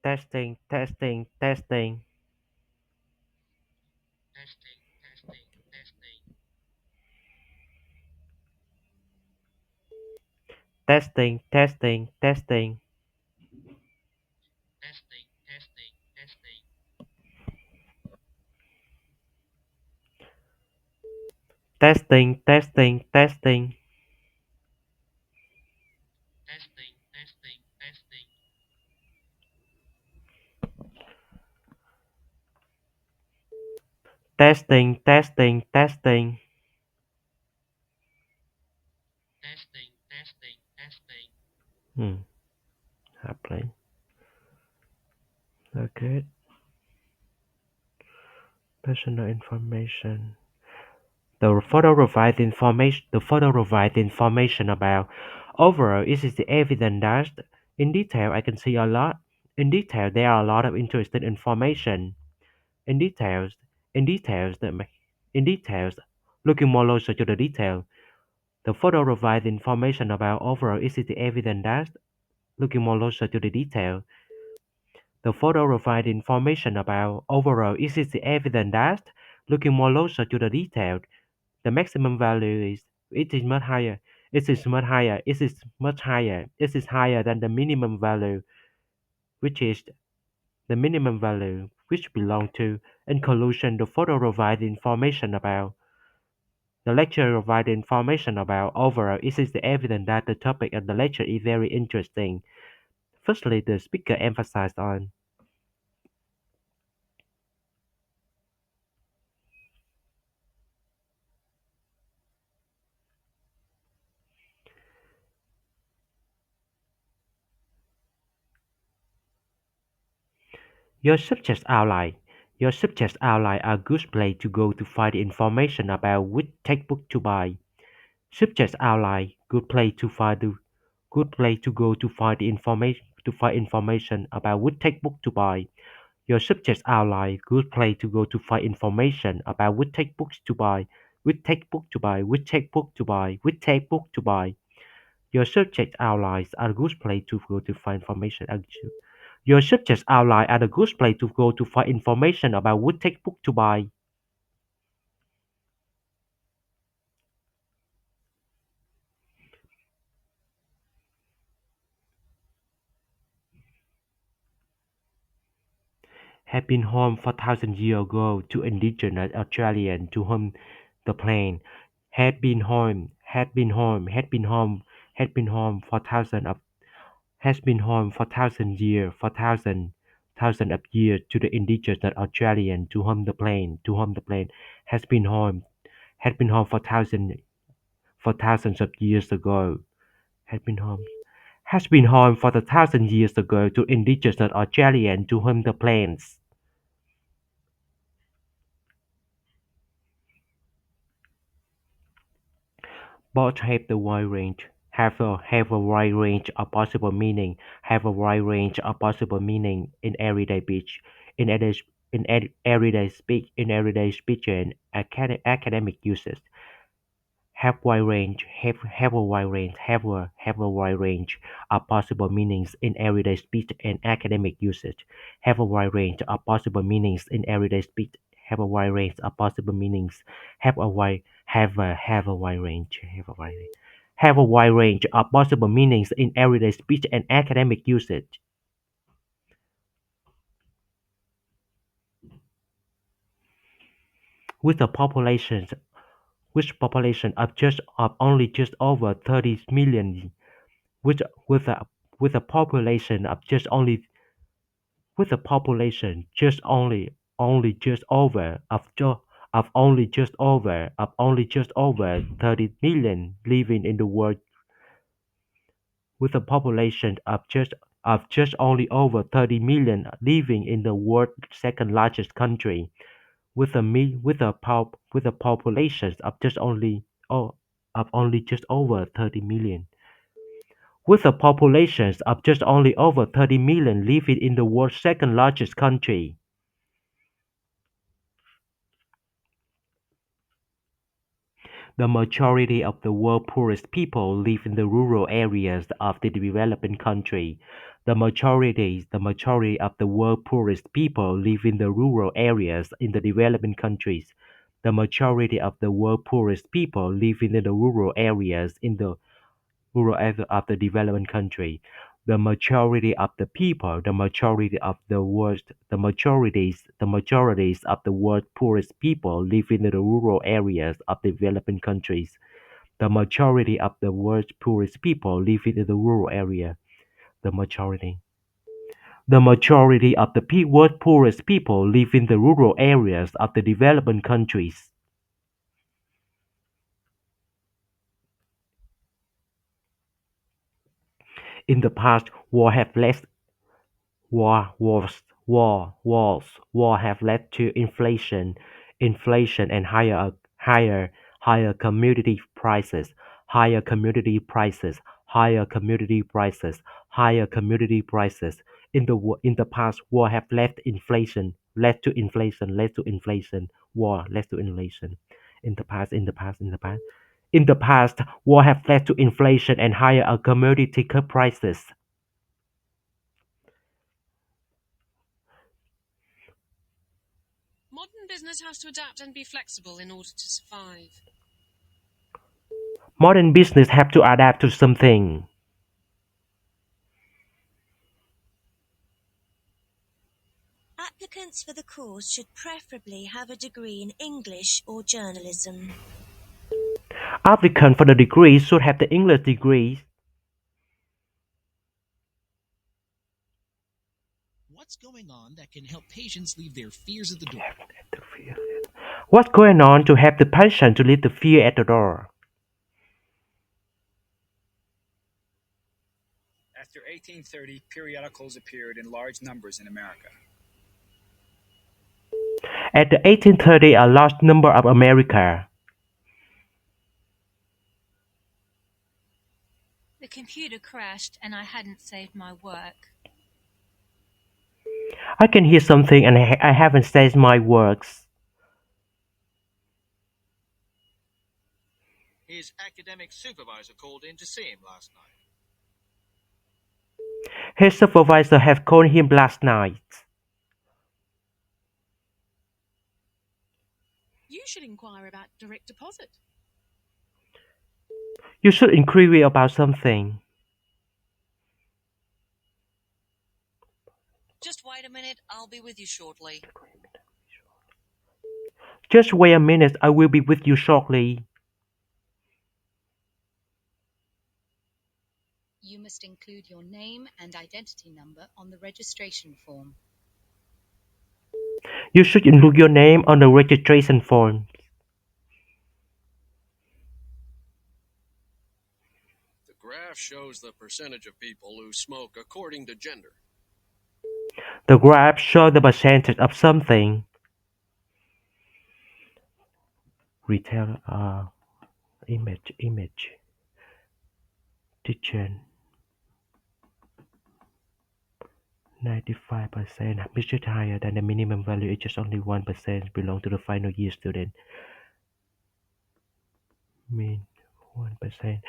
Testing, testing, testing, testing, testing, testing, testing, testing, testing, testing, testing, testing. Hmm, happening. Okay, personal information. The photo provides information about overall it is the evidence that in detail I can see a lot. In detail there are a lot of interesting information. In details in details that ma- in details looking more closer to the detail. The photo provides information about overall is the evidence that looking more closer to the detail. The photo provides information about overall is the evidence that looking more closer to the detail. The maximum value is it is much higher. It is much higher. It is much higher. It is higher than the minimum value, which is the minimum value which belong to. In conclusion, the photo provides information about the lecture provides information about overall. It is the evidence that the topic of the lecture is very interesting. Firstly, the speaker emphasized on your subject's outline. Your subject's outline are good place to go to find information about which textbook to buy. Subjects outline good place to go to find information about which textbook to buy. Your subjects outline good place to go to find information about which textbooks to buy, which textbook to buy, which textbook to buy, which textbook to buy. Your subject outlines are a good place to go to find information. Your subjects outline are a good place to go to find information about which textbook to buy. Had been home for thousands years ago to indigenous Australians to whom the plain had been home for has been home for thousands of years to the indigenous Australian to whom the plain has been home had been home for thousands of years ago had been home has been home for the thousand years ago to indigenous Australian to whom the plains both have a wide range of possible meaning have a wide range of possible meaning in everyday speech in everyday everyday speech and academic uses have a wide range have a wide range of possible meanings in everyday speech and academic usage have a wide range of possible meanings in everyday speech have a wide range of possible meanings have a wide range have a wide range of possible meanings in everyday speech and academic usage with a population of just over 30 million with with a with a population of just only with a population just only just over of only just over 30 million living in the world with a population of just only over 30 million living in the world's second largest country with a population of just only oh, of only just over 30 million with a population of just only over 30 million living in the world's second largest country. The majority of the world's poorest people live in the rural areas of the developing country. The majority of the world's poorest people live in the rural areas in the developing countries. The majority of the world's poorest people live in the rural areas in the rural area of the developing country. The majorities of the world's poorest people live in the rural areas of the developing countries. The majority of the world's poorest people live in the rural area. The majority. The majority of the world's poorest people live in the rural areas of the developing countries. In the past, war have led to inflation and higher commodity prices, higher commodity prices, higher commodity prices, higher commodity prices. In the past, war have led to inflation, war led to inflation. In the past, war have led to inflation and higher commodity prices. Modern business have to adapt to something. Applicants for the course should preferably have a degree in English or journalism. Applicants for the degree should have the English degree. What's going on that can help patients leave their fears at the door? What's going on to help the patient to leave the fear at the door? After 1830, periodicals appeared in large numbers in America. At the 1830, a large number of America. The computer crashed and I hadn't saved my work. I can hear something and I haven't said my works. His academic supervisor called in to see him last night. His supervisor have called him last night. You should inquire about direct deposit. You should inquire about something. Just wait a minute, I'll be with you shortly. Just wait a minute, I will be with you shortly. You must include your name and identity number on the registration form. You should include your name on the registration form. The graph shows the percentage of people who smoke according to gender. The graph shows the percentage of something. Retail image. Teacher 95%, which is higher than the minimum value. It's just only 1% belong to the final year student. Mean 1%.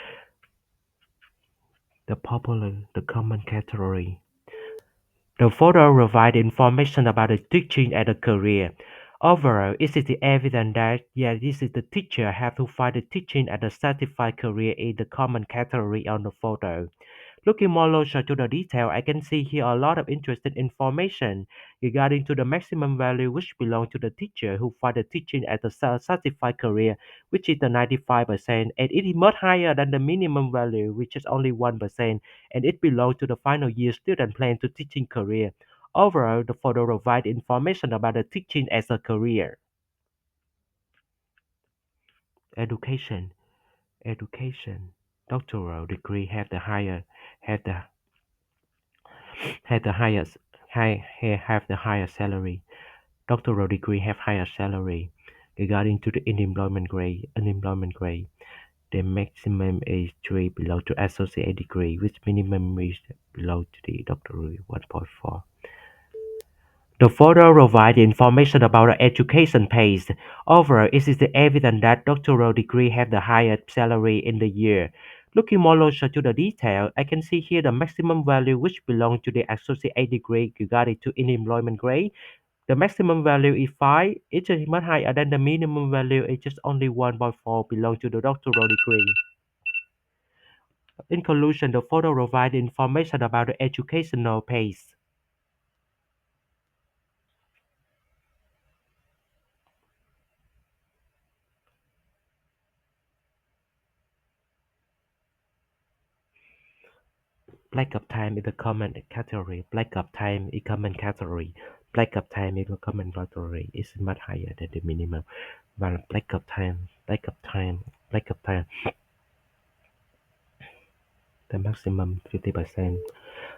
The common category. The photo provides information about the teaching and the career. Overall, it is the evidence that this is the teacher have to find the teaching and the certified career in the common category on the photo. Looking more closer to the detail, I can see here a lot of interesting information regarding to the maximum value which belong to the teacher who find the teaching as a certified career, which is the 95%, and it is much higher than the minimum value, which is only 1%, and it belongs to the final year student plan to teaching career. Overall, the photo provides information about the teaching as a career. Education. Education. Doctoral degree have the have the highest have the highest salary. Doctoral degree have higher salary. Regarding to the unemployment grade, the maximum is 3 below to associate degree, which minimum is below to the doctoral 1.4. The photo provides information about the education pace. Overall, it is the evidence that doctoral degrees have the highest salary in the year. Looking more closer to the detail, I can see here the maximum value which belongs to the associate degree regarding to unemployment grade. The maximum value is 5, it is much higher than the minimum value, it is only 1.4 belong to the doctoral degree. In conclusion, the photo provides information about the educational pace. Lack of time is a common category. Lack of time is common category. Lack of time is a common category. It's much higher than the minimum. But lack of time, the maximum 50%.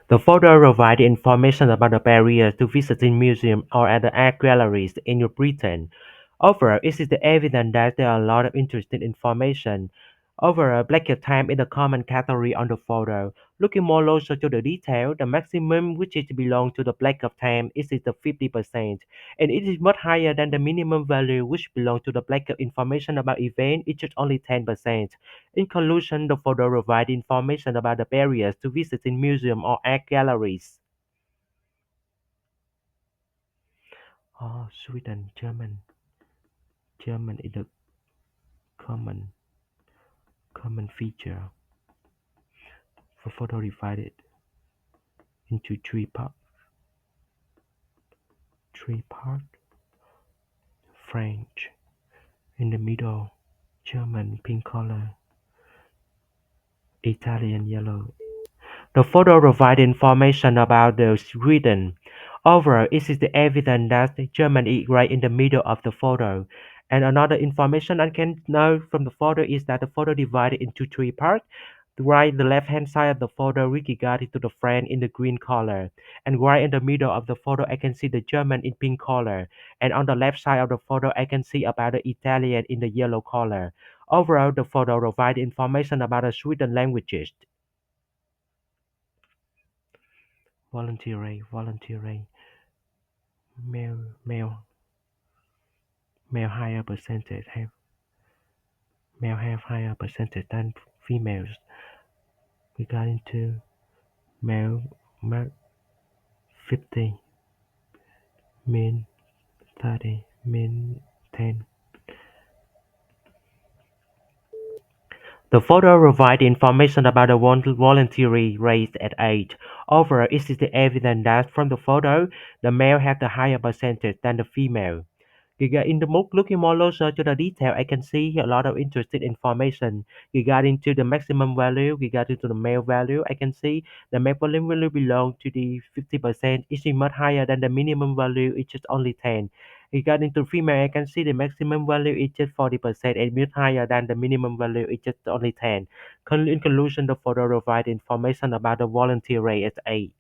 The photo provides information about the barriers to visiting museums or other art galleries in Britain. Overall, it is the evidence that there are a lot of interesting information. Overall, black time is a common category on the photo. Looking more closer to the detail, the maximum which is belong to the black of time is the 50%, and it is much higher than the minimum value which belong to the black of information about event, which is only 10%. In conclusion, the photo provides information about the barriers to visiting museums or art galleries. Oh, Sweden, German. German is a common common feature for photo divided into three parts. Three part French in the middle, German pink color, Italian yellow. The photo provides information about the Sweden. Overall, it is the evidence that Germany is right in the middle of the photo. And another information I can know from the photo is that the photo divided into three parts. The left-hand side of the photo with regard to the friend in the green color. And right in the middle of the photo, I can see the German in pink color. And on the left side of the photo, I can see about the Italian in the yellow color. Overall, the photo provides information about the Sweden languages. Voluntary, male, male higher percentage have male have higher percentage than females regarding to male mark 50, men 30, men 10. The photo provides information about the voluntary rate at age. Overall, it is the evidence that from the photo, the male has the higher percentage than the female. In the book, looking more closer to the detail, I can see a lot of interesting information regarding to the maximum value, regarding to the male value. I can see the maximum value belong to the 50%, which is much higher than the minimum value, which is only 10. Regarding to female, I can see the maximum value is just 40% and much higher than the minimum value, is just only 10. In conclusion, the photo provides information about the volunteer rate at 8.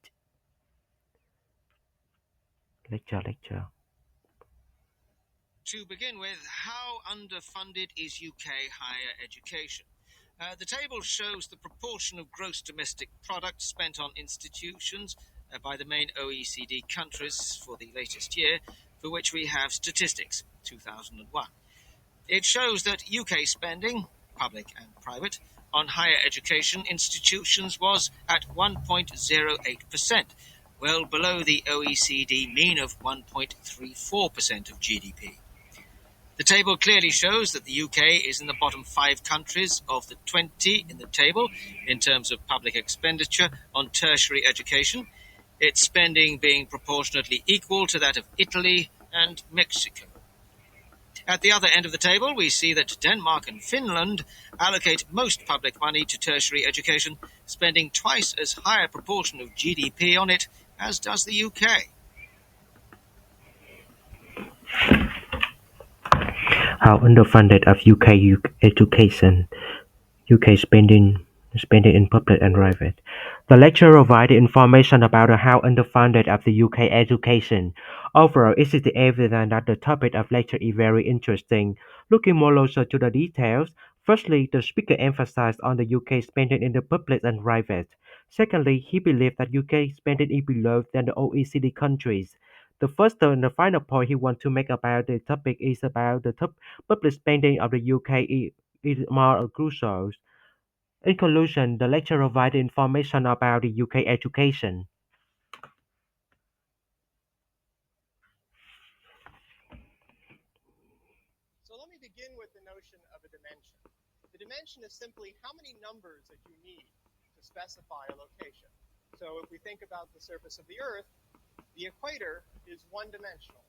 Lecture. To begin with, how underfunded is UK higher education? The table shows the proportion of gross domestic product spent on institutions by the main OECD countries for the latest year, for which we have statistics, 2001. It shows that UK spending, public and private, on higher education institutions was at 1.08%, well below the OECD mean of 1.34% of GDP. The table clearly shows that the UK is in the bottom 5 countries of the 20 in the table in terms of public expenditure on tertiary education, its spending being proportionately equal to that of Italy and Mexico. At the other end of the table, we see that Denmark and Finland allocate most public money to tertiary education, spending twice as high a proportion of GDP on it as does the UK. How underfunded of UK education. UK spending in public and private. The lecture provided information about how underfunded of the UK education. Overall, it is the evidence that the topic of lecture is very interesting. Looking more closer to the details, firstly, the speaker emphasized on the UK spending in the public and private. Secondly, he believed that UK spending is below than the OECD countries. The first and the final point he wants to make about the topic is about the public spending of the UK is more crucial. In conclusion, the lecture provided information about the UK education. So let me begin with the notion of a dimension. The dimension is simply how many numbers that you need to specify a location. So if we think about the surface of the Earth, the equator is one-dimensional.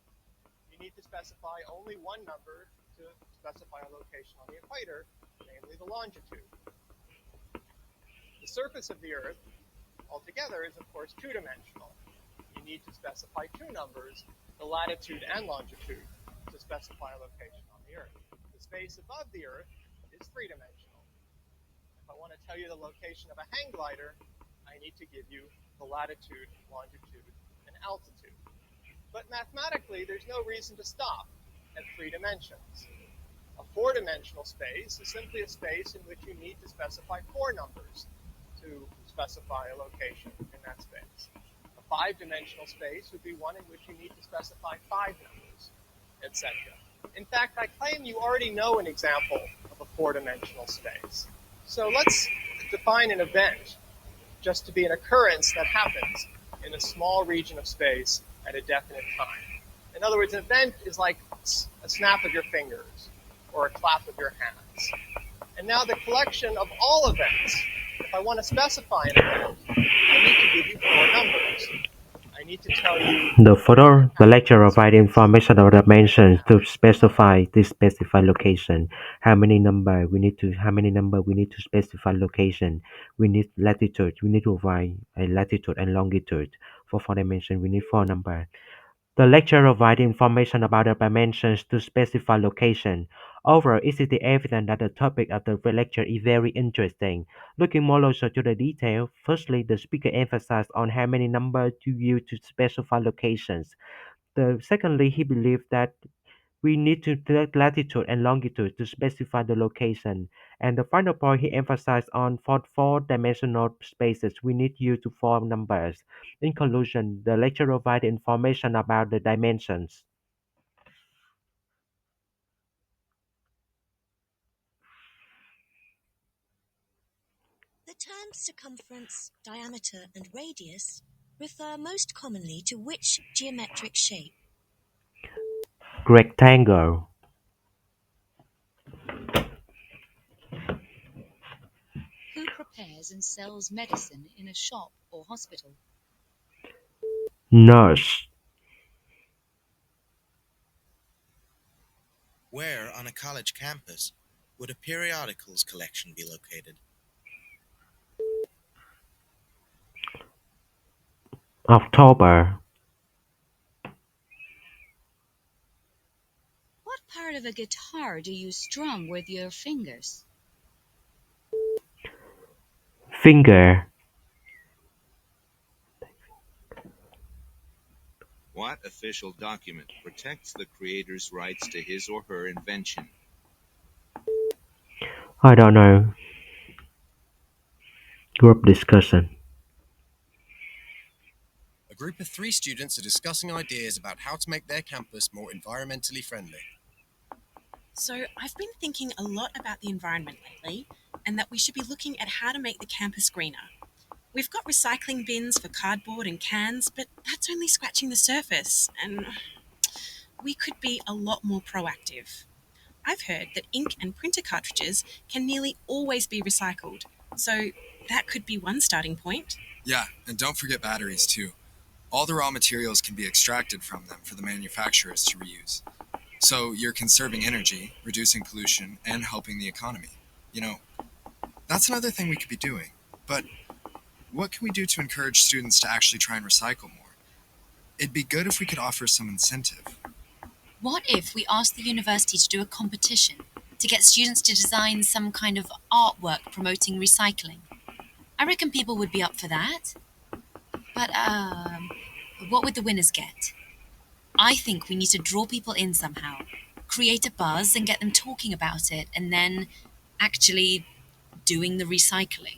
You need to specify only one number to specify a location on the equator, namely the longitude. The surface of the Earth altogether is, of course, two-dimensional. You need to specify two numbers, the latitude and longitude, to specify a location on the Earth. The space above the Earth is three-dimensional. If I want to tell you the location of a hang glider, I need to give you the latitude, longitude, and altitude. But mathematically, there's no reason to stop at three dimensions. A four-dimensional space is simply a space in which you need to specify four numbers to specify a location in that space. A five-dimensional space would be one in which you need to specify five numbers, etc. In fact, I claim you already know an example of a four-dimensional space. So let's define an event just to be an occurrence that happens in a small region of space at a definite time. In other words, an event is like a snap of your fingers or a clap of your hands. And now the collection of all events, if I want to specify an event, I need to give you four numbers. I need to tell you The lecture provides information about dimensions to specify the specified location. How many number we need to specify location. We need latitude. We need to provide a latitude and longitude. For four dimension, we need four number. The lecture provides information about the dimensions to specify location. Overall, it is evident that the topic of the lecture is very interesting. Looking more closer to the detail, firstly, the speaker emphasized on how many numbers to use to specify locations. Secondly, he believed that we need to select latitude and longitude to specify the location. And the final point he emphasized on for four-dimensional spaces, we need to use four numbers. In conclusion, the lecture provided information about the dimensions. The terms circumference, diameter, and radius refer most commonly to which geometric shape? Rectangle. Who prepares and sells medicine in a shop or hospital? Nurse. Where on a college campus would a periodicals collection be located? October. What part of a guitar do you strum with your fingers? Finger. What official document protects the creator's rights to his or her invention? I don't know. Group discussion. A group of 3 students are discussing ideas about how to make their campus more environmentally friendly. So I've been thinking a lot about the environment lately, and that we should be looking at how to make the campus greener. We've got recycling bins for cardboard and cans, but that's only scratching the surface, and we could be a lot more proactive. I've heard that ink and printer cartridges can nearly always be recycled, so that could be one starting point. Yeah, and don't forget batteries too. All the raw materials can be extracted from them for the manufacturers to reuse. So you're conserving energy, reducing pollution, and helping the economy. You know, that's another thing we could be doing. But what can we do to encourage students to actually try and recycle more? It'd be good if we could offer some incentive. What if we asked the university to do a competition to get students to design some kind of artwork promoting recycling? I reckon people would be up for that. But, what would the winners get? I think we need to draw people in somehow, create a buzz and get them talking about it, and then actually doing the recycling.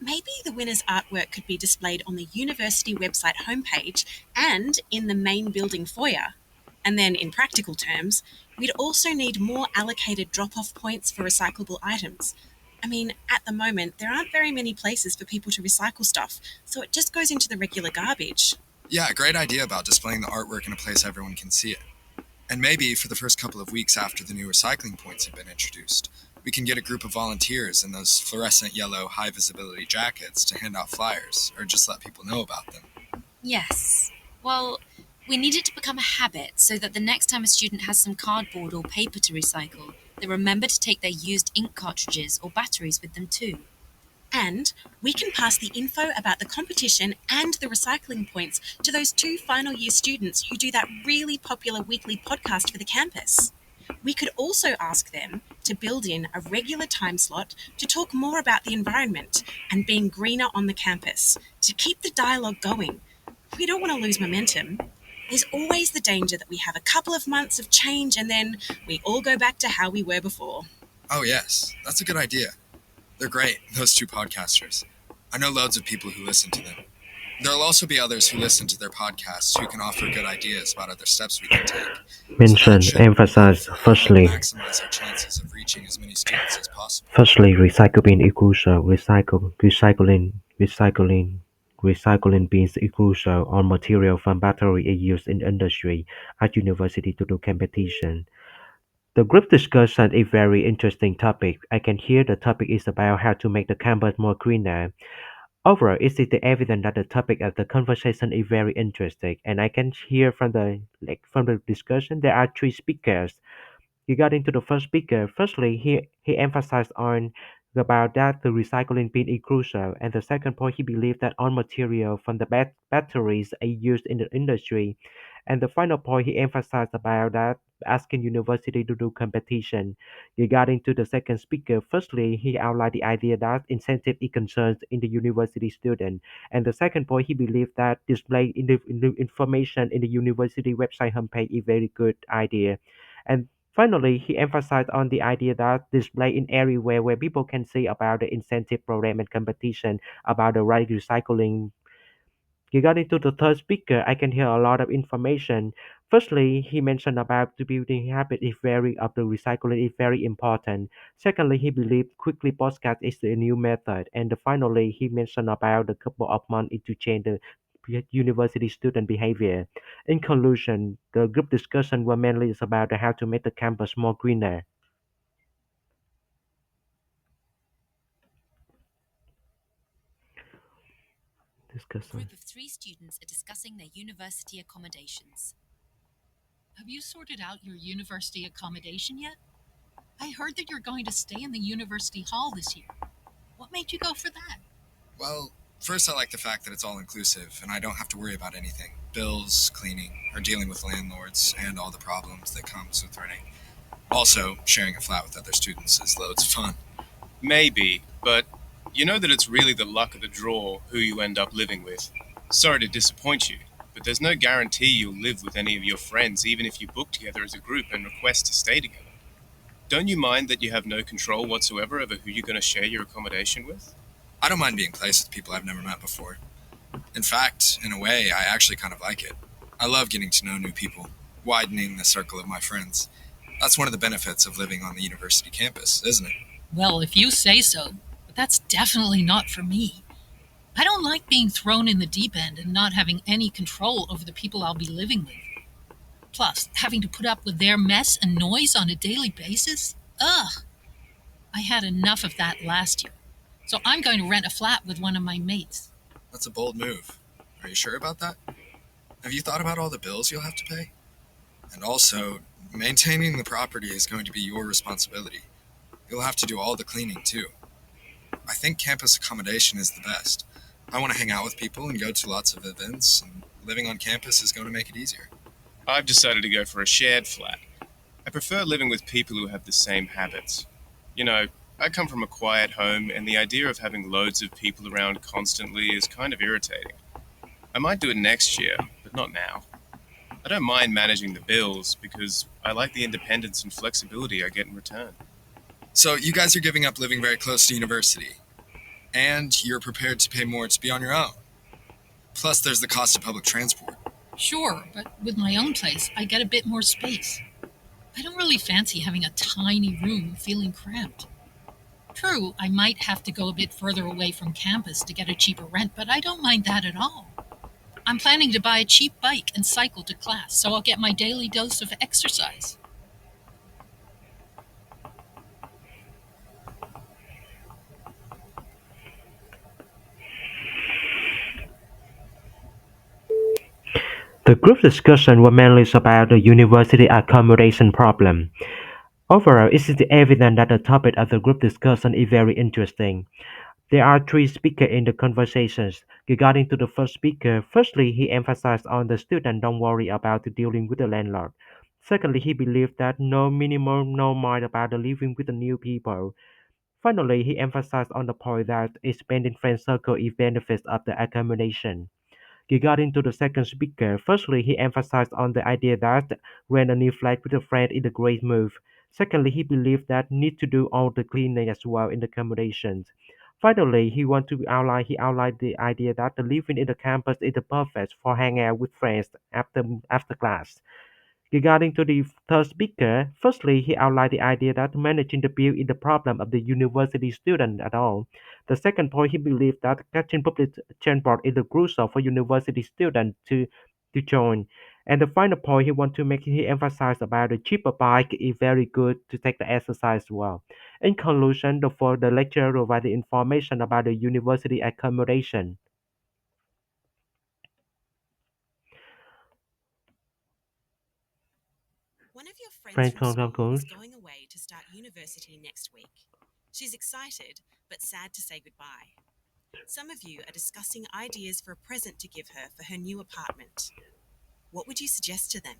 Maybe the winner's artwork could be displayed on the university website homepage and in the main building foyer. And then, in practical terms, we'd also need more allocated drop off points for recyclable items. I mean, at the moment, there aren't very many places for people to recycle stuff, so it just goes into the regular garbage. Yeah, great idea about displaying the artwork in a place everyone can see it. And maybe for the first couple of weeks after the new recycling points have been introduced, we can get a group of volunteers in those fluorescent yellow high visibility jackets to hand out flyers or just let people know about them. Yes. Well, we need it to become a habit so that the next time a student has some cardboard or paper to recycle, they remember to take their used ink cartridges or batteries with them too. And we can pass the info about the competition and the recycling points to those 2 final year students who do that really popular weekly podcast for the campus. We could also ask them to build in a regular time slot to talk more about the environment and being greener on the campus, to keep the dialogue going. We don't want to lose momentum. There's always the danger that we have a couple of months of change and then we all go back to how we were before. Oh, yes, that's a good idea. They're great, those 2 podcasters. I know loads of people who listen to them. There'll also be others who listen to their podcasts who can offer good ideas about other steps we can take. Mention, emphasize, firstly, maximize our chances of reaching as many students as possible. Firstly, recycle bin is crucial. Recycling bins is crucial on material from battery is used in industry at university to do competition. The group discussion is very interesting topic. I can hear the topic is about how to make the campus more greener. Overall, it is the evidence that the topic of the conversation is very interesting, and I can hear from the discussion there are 3 speakers. Regarding to the first speaker, firstly, he emphasized on about that the recycling bin is crucial, and the second point, he believed that all material from the batteries are used in the industry, and the final point, he emphasized about that asking university to do competition. Regarding to the second speaker, firstly, he outlined the idea that incentive is concerned in the university student, and the second point, he believed that display in the information in the university website homepage is very good idea. And finally, he emphasized on the idea that display in everywhere where people can see about the incentive program and competition about the right recycling. Regarding to the third speaker, I can hear a lot of information. Firstly, he mentioned about the building habit is very of the recycling is very important. Secondly, he believed quickly podcast is the new method. And finally, he mentioned about the couple of months to change the university student behavior. In conclusion, the group discussion were mainly is about how to make the campus more greener. A Discussion. group of 3 students are discussing their university accommodations. Have you sorted out your university accommodation yet? I heard that you're going to stay in the university hall this year. What made you go for that? Well, first I like the fact that it's all inclusive and I don't have to worry about anything. Bills, cleaning, or dealing with landlords and all the problems that comes with renting. Also, sharing a flat with other students is loads of fun. Maybe, but you know that it's really the luck of the draw who you end up living with. Sorry to disappoint you, but there's no guarantee you'll live with any of your friends even if you book together as a group and request to stay together. Don't you mind that you have no control whatsoever over who you're going to share your accommodation with? I don't mind being placed with people I've never met before. In fact, in a way, I actually kind of like it. I love getting to know new people, widening the circle of my friends. That's one of the benefits of living on the university campus, isn't it? Well, if you say so, but that's definitely not for me. I don't like being thrown in the deep end and not having any control over the people I'll be living with. Plus, having to put up with their mess and noise on a daily basis? Ugh! I had enough of that last year. So I'm going to rent a flat with one of my mates. That's a bold move. Are you sure about that? Have you thought about all the bills you'll have to pay? And also, maintaining the property is going to be your responsibility. You'll have to do all the cleaning too. I think campus accommodation is the best. I want to hang out with people and go to lots of events, and living on campus is going to make it easier. I've decided to go for a shared flat. I prefer living with people who have the same habits. You know, I come from a quiet home, and the idea of having loads of people around constantly is kind of irritating. I might do it next year, but not now. I don't mind managing the bills because I like the independence and flexibility I get in return. So you guys are giving up living very close to university? And you're prepared to pay more to be on your own. Plus, there's the cost of public transport. Sure, but with my own place, I get a bit more space. I don't really fancy having a tiny room feeling cramped. True, I might have to go a bit further away from campus to get a cheaper rent, but I don't mind that at all. I'm planning to buy a cheap bike and cycle to class, so I'll get my daily dose of exercise. The group discussion was mainly about the university accommodation problem. Overall, it is evident that the topic of the group discussion is very interesting. There are three speakers in the conversations. Regarding to the first speaker, firstly, he emphasized on the student don't worry about dealing with the landlord. Secondly, he believed that no minimum, no mind about the living with the new people. Finally, he emphasized on the point that expanding friend circle is benefits of the accommodation. Regarding to the second speaker, firstly, he emphasized on the idea that rent a new flat with a friend is a great move. Secondly, he believed that need to do all the cleaning as well in the accommodations. Finally, he outlined the idea that the living in the campus is the perfect for hanging out with friends after class. Regarding to the third speaker, firstly, he outlined the idea that managing the bill is the problem of the university student at all. The second point, he believed that catching public transport is crucial for university students to join. And the final point he emphasized about the cheaper bike is very good to take the exercise as well. In conclusion, the lecturer provided information about the university accommodation. One of your friends Friends from from school is schools. going away to start university next week. She's excited, but sad to say goodbye. Some of you are discussing ideas for a present to give her for her new apartment. What would you suggest to them?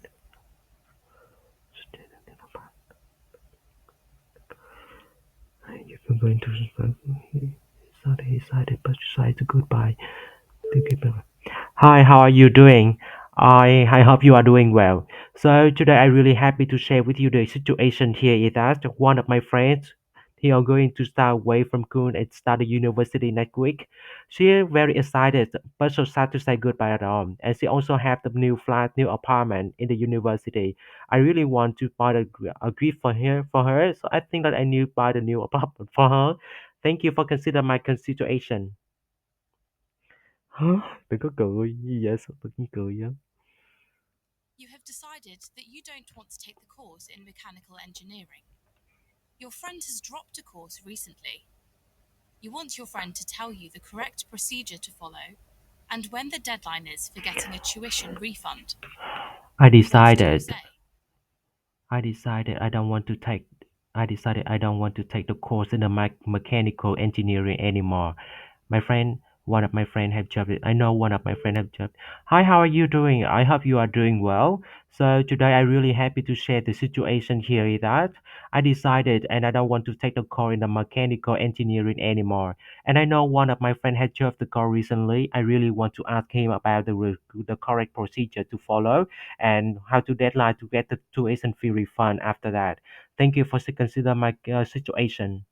You're going to he decided, but decided goodbye. Hi, how are you doing? I hope you are doing well. So today I'm really happy to share with you the situation here is that one of my friends he are going to start away from school and start the university next week. She is very excited, but so sad to say goodbye at all. And she also have the new flat, new apartment in the university. I really want to buy a gift for her. So I think that I need to buy the new apartment for her. Thank you for considering my situation. Hả? Đừng có cười gì vậy? Sao tự nhiên cười vậy? You have decided that you don't want to take the course in mechanical engineering. Your friend has dropped a course recently. You want your friend to tell you the correct procedure to follow and when the deadline is for getting a tuition refund. I What do you decided say? I decided I don't want to take I decided I don't want to take the course in the mechanical engineering anymore. One of my friend have job. I know one of my friend have job. Hi, how are you doing? I hope you are doing well. So today I'm really happy to share the situation here is that I decided and I don't want to take the course in the mechanical engineering anymore. And I know one of my friend had job the course recently. I really want to ask him about the correct procedure to follow and how to deadline to get the tuition fee refund after that. Thank you for consider my situation.